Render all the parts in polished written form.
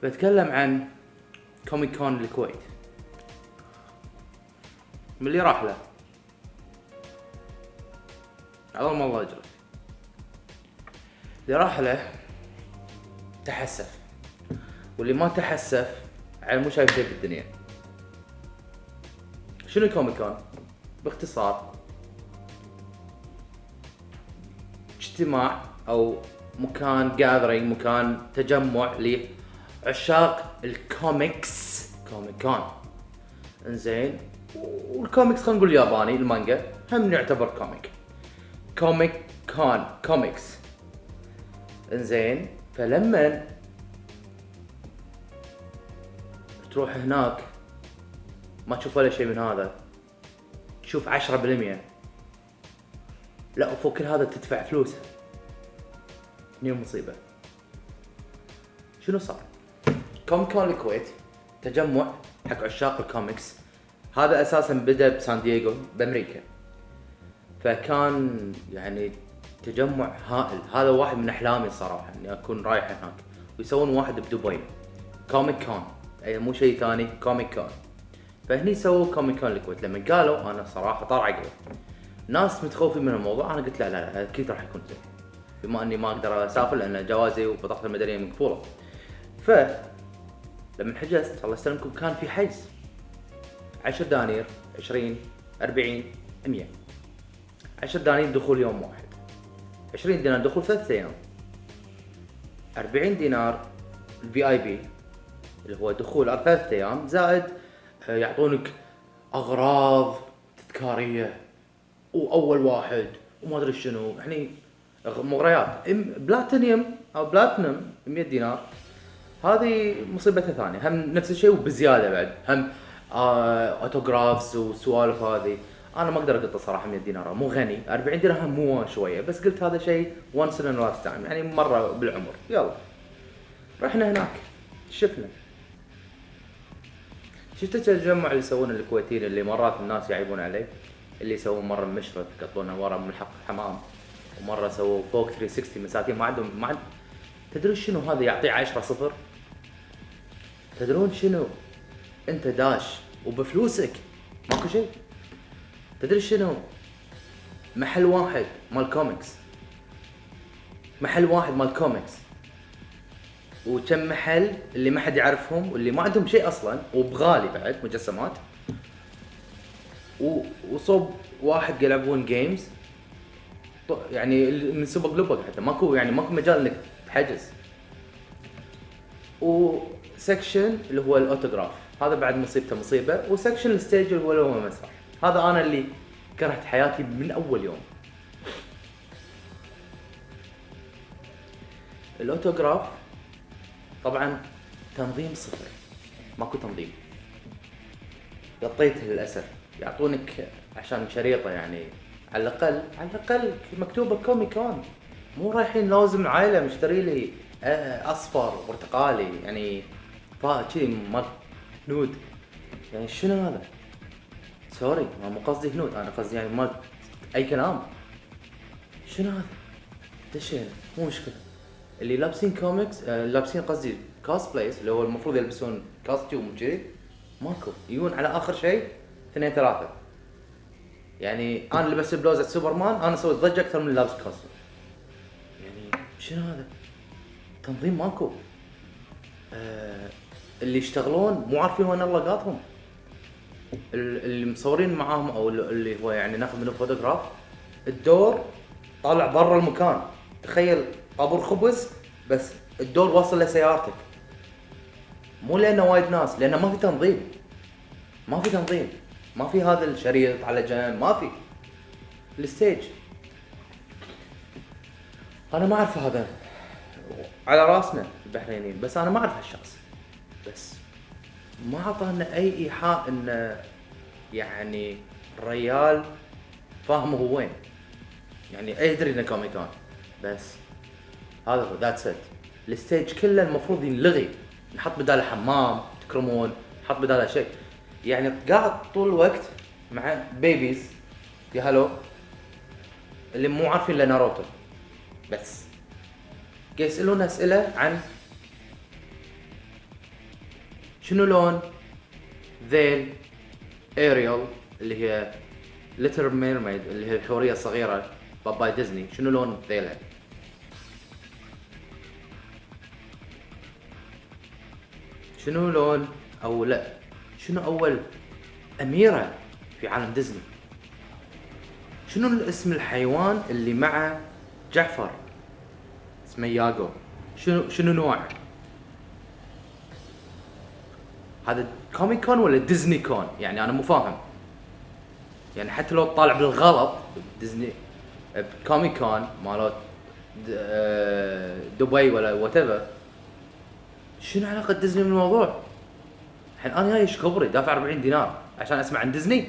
بتكلم عن كوميك كون الكويت من اللي راح له. عظم الله اجره. اللي راح له تحسف، واللي ما تحسف على مو شايف شيء في الدنيا. شنو كوميك كون؟ باختصار اجتماع او مكان جاذرينج، مكان تجمع لعشاق الكوميكس. كوميك كون انزين، والكوميكس خلينا نقول ياباني، المانجا هم يعتبر كوميك كون كوميكس انزين. فلما تروح هناك ما تشوف ولا شيء من هذا، تشوف 10%، لا وفوق كل هذا تدفع فلوس. هني مصيبة. شنو صار؟ كوميك كون الكويت تجمع حق عشاق الكوميكس. هذا اساسا بدأ بسان دييغو بامريكا، فكان يعني تجمع هائل. هذا واحد من احلامي الصراحة اني اكون رايح هناك، ويسوون واحد بدبي كوميك كون، اي مو شيء ثاني، كوميك كون. فهني سووا كوميك كون الكويت. لما قالوا انا صراحة طار عقلي، ناس متخوفين من الموضوع، انا قلت لا اكيد راح يكون زين، بما اني ما اقدر اسافر لان جوازي وبطاقتي المدنية مقفولة. ف لما حجزت الله يسلمكم كان في حجز 10 دنانير، 20 40 100. 10 دنانير دخول يوم واحد، 20 دينار دخول 3 ايام، 40 دينار الفي اي بي اللي هو دخول 3 ايام، زائد يعطونك اغراض تذكاريه واول واحد وما ادري شنو، يعني مغريات. بلاتينيوم او بلاتينم 100 دينار، هذه مصيبتها ثانيه، هم نفس الشيء وبزياده بعد، هم اوتوغرافز وسوالف هذه. انا ما اقدر اقطع صراحه 100 دينار، مو غني. 40 درهم مو شويه، بس قلت هذا شيء وانس ان لاست تايم، يعني مره بالعمر. يلا رحنا هناك، شفت التجمع اللي يسوونه الكويتيين، اللي مرات الناس يعيبون عليه، اللي يسوون مره مشرف يقطونه ورا من حق حمام، ومره سووا فوق 360 مساكين ما عندهم. تدرون شنو هذا؟ يعطي 10-0. تدرون شنو؟ انت داش وبفلوسك ماكو شيء. تدري شنو؟ محل واحد مال كوميكس، محل واحد مال كوميكس، وكم محل اللي ما حد يعرفهم واللي ما عندهم شيء اصلا، وبغالي بعد مجسمات، وصوب واحد يلعبون جيمز، يعني من سبق لبق، حتى ماكو يعني ماكو مجال انك تحجز. وسكشن اللي هو الاوتوغراف، هذا بعد مصيبته مصيبه. وسكشن الستيج اللي هو المسرح، هذا انا اللي كرهت حياتي من اول يوم. الاوتوغراف طبعا تنظيم صفر، ماكو تنظيم، قطيته للاسف. يعطونك عشان شريطه، يعني على الاقل مكتوبه كوميك كون، مو رايحين لازم عائله مشتري لي اصفر برتقالي، يعني كذي مال هنود. يعني شنو هذا؟ سوري مو قصدي هنود، انا قصدي يعني مال اي كلام. شنو هذا؟ دشينا مو مشكله. اللي لابسين كوميكس لابسين قصدي كوسبلايز، اللي هو المفروض يلبسون كاستيوم وكذي، ماكو. يجون على اخر شيء 2-3. يعني انا لبست بلوزه سوبرمان، انا سويت ضجه اكثر من لابس كاستيوم. يعني شنو هذا؟ تنظيم ماكو. اللي يشتغلون مو عارفين وين لقاطهم، اللي مصورين معاهم او اللي هو يعني ناخذ منه فوتوغراف، الدور طالع برا المكان. تخيل طابور خبز بس الدور واصل لسيارتك، مو لانه وايد ناس، لانه ما في تنظيم. ما في هذا الشريط على جنب، ما في الستيج. انا ما اعرف هذا، على راسنا البحرينيين، بس انا ما اعرف هالشخص، بس ما اعطانا اي ايحاء انه يعني الريال فاهم هو وين، يعني يدري انه كوميكون. بس هذا هو ذاتس ات. الستيج كله المفروض ينلغي، نحط بداله حمام، تكرمون، نحط بداله شيء. يعني قاعد طول الوقت مع بيبيز يا هلو اللي مو عارفين الا ناروتو، بس يسألون اسئله عن شنو لون ذيل اريال اللي هي ليتل ميرميد اللي هي الحوريه الصغيره باباي ديزني؟ شنو لون ذيلها؟ شنو لون او لا شنو اول اميره في عالم ديزني؟ شنو اسم الحيوان اللي مع جعفر اسمه ياغو؟ شنو نوع؟ هذا كوميك كون ولا ديزني كون؟ يعني انا مو فاهم. يعني حتى لو طالع بالغلط ديزني كوميك كون مالت دبي ولا واتيفر، شنو علاقه ديزني بالموضوع؟ الحين انا جاي ايش كبري دافع 40 دينار عشان اسمع عن ديزني؟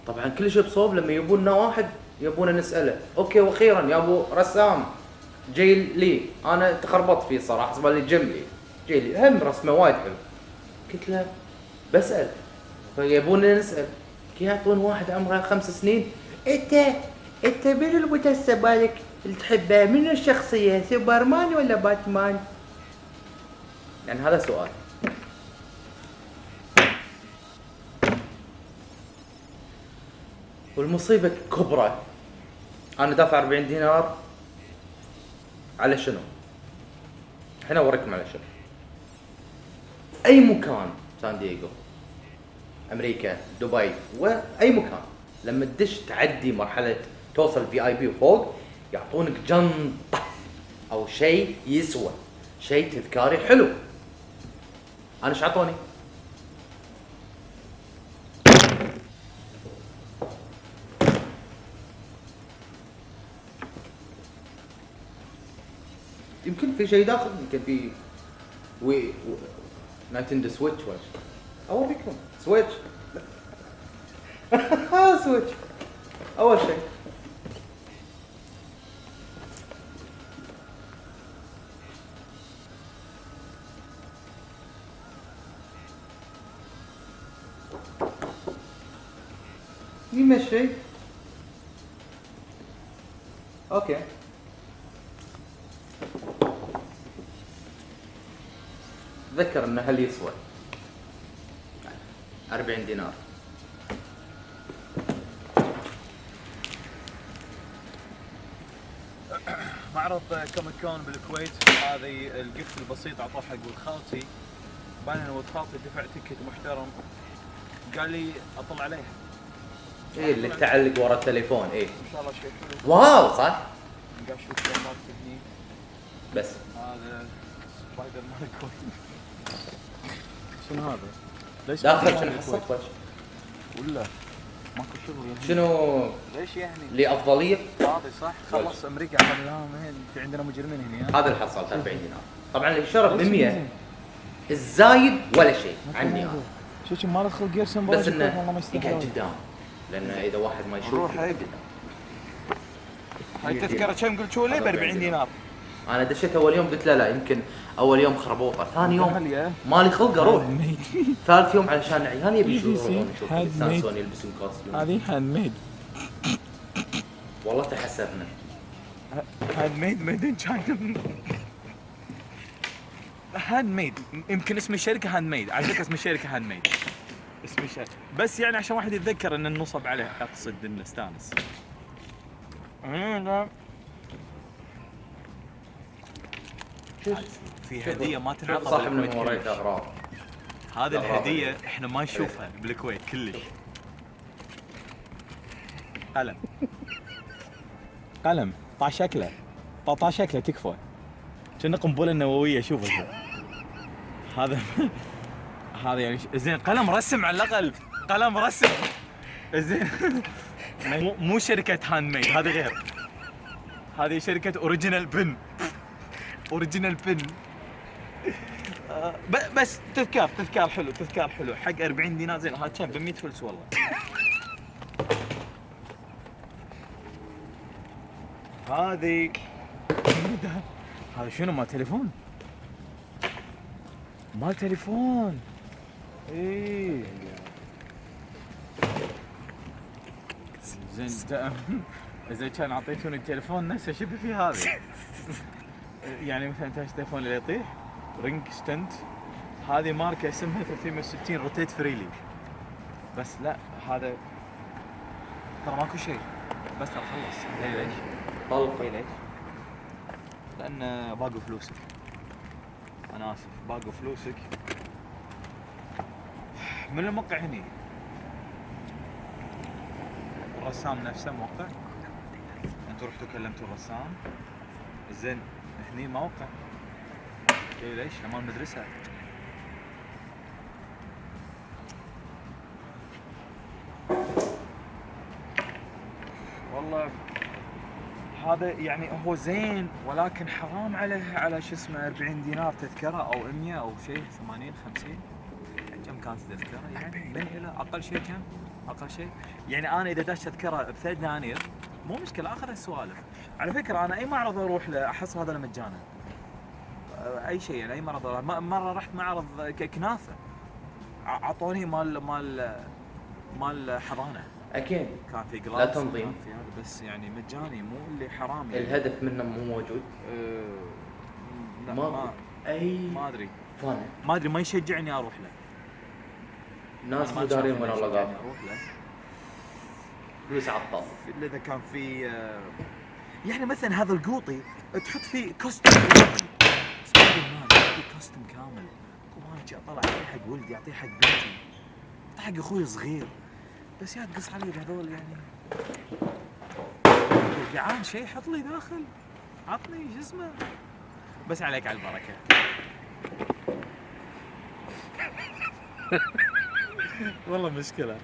طبعا كل شيء بصوب. لما يبوننا واحد يبونا نساله اوكي واخيرا يا ابو رسام جاي لي انا تخربطت فيه صراحه صار لي جنبي جاي لي هم رسمه وايد حلو. قلت له بسال فيبونا نسال يعطون واحد عمره 5 سنين انت من المجسم مالك اللي تحبه؟ من الشخصيه سوبرمان ولا باتمان؟ يعني هذا سؤال. والمصيبه كبرى انا دافع 40 دينار على شنو؟ الحين اوريكم على شنو. اي مكان سان دييغو امريكا دبي واي مكان لما تدش تعدي مرحله توصل في اي بي وفوق يعطونك جنطه او شيء يسوى شيء تذكاري حلو. انا ايش عطوني؟ يمكن في شيء داخل، يمكن في نايتندو سويتش ولا اوريكم سويتش سويتش اول شيء يمشي اوكي. تذكر انه هل يسوى 40 دينار. معرض كوميك كون بالكويت هذه الجفت البسيط اعطوه حق ولد خالتي، بعدين ولد خالتي دفع تيكت محترم قال لي اطلع عليها. ايه اللي تعلق ورا التليفون. ايه ان شاء الله شيء حلو. واو صح. قال شوف كلمات هني بس هذا سبايدر مان الكويت. شنو هذا؟ ليش داخل شنو حصلت وجه؟ ولا ماكو شغل يعني. شنو ليش يعني؟ لافضليه؟ فاضي صح؟ خلص امريكا احنا اليوم في عندنا مجرمين هنا. هذا اللي حصلت 40 دينار. طبعا اللي شرب ب 100 الزايد ولا شيء عني انا. شو ما له خلق يرسم بس انه يقعد قدام لانه اذا واحد ما يشوف روح هاي تذكره كم قلت شو ليه ب 40 دينار؟ انا دشيت اول يوم قلت لا يمكن اول يوم خربوطه، ثاني يوم مالي خلق اروح، ثالث يوم علشان عيالي يبي يشوفون يستانسون يلبسون كوستيوم. هذه هاند ميد والله تحسفنا. هاند ميد ميد ان تشاينا. هاند ميد يمكن اسم الشركه هاند ميد، على فكره اسم الشركه هاند ميد اسم الشركه، بس يعني عشان واحد يتذكر ان النصب عليه اقصد انه استانس. في هديه ما تنعطى صاحبنا بالكويت من وراي كلش. اغراض. هذه الهديه احنا ما نشوفها بالكويت كلش. قلم طع شكله طع شكله تكفى كأنه قنبله نوويه. شوف هذا هذا يعني زين قلم رسم على الاقل، قلم رسم زين. مو شركه هاند ميد، هذه غير، هذه شركه اوريجينال بن. اوريجينال بن بس تذكار حلو، تذكار حلو حق 40 دينار. زين هذا كم ب 100 فلس والله. هذه هذا شنو مال تليفون؟ مال تليفون ايه زين. اذا كان اعطيتوني التليفون نفسه شبه في هذه. يعني مثلا تاش تليفون اللي يطيح رينج ستنت، هذه ماركه اسمها 360 روتيت فريلي. بس لا هذا ترى ماكو شيء، بس ترى خلص. ليش؟ طلق. ليش؟ لان باقوا فلوسك. انا اسف، باقوا فلوسك من الموقع هني. الرسام نفسه موقع، انتوا رحتوا كلمتوا الرسام، زين هني موقع. ليش؟ لما المدرسة. والله هذا يعني هو زين، ولكن حرام عليه على شو اسمه 40 دينار تذكرة او 100 او شيء 80 50. كم كانت التذكرة؟ يعني من الى اقل شيء كم؟ اقل شيء يعني انا اذا داش تذكرة ب3 دنانير مو مشكلة، اخذ السوالف. على فكرة انا اي معرض اروح له احصل هذا مجانا. اي شيء يعني اي معرض مرة رحت معرض كنافة عطوني مال حضانة. اكيد كان في لا جلاس تنظيم. في هذا بس يعني مجاني، مو اللي حرام يعني. الهدف منه مو موجود. لا ما اي ما ادري فن. ما ادري ما يشجعني اروح له. ناس أنا ما مو دارين شايف وين إنه الله يشجعني قاف. اروح له. فلوس عطاف. اذا كان في يعني مثلا هذا القوطي تحط فيه كوستم كامل، سبايدر مان يعطي كوستم كامل، وما طلع يعطيه حق ولدي، يعطيه حق بنتي، يعطيه حق اخوي صغير. بس يا تقص علي بهذول يعني جعان شيء حط لي داخل، عطني شو اسمه. بس عليك على البركه. والله مشكله.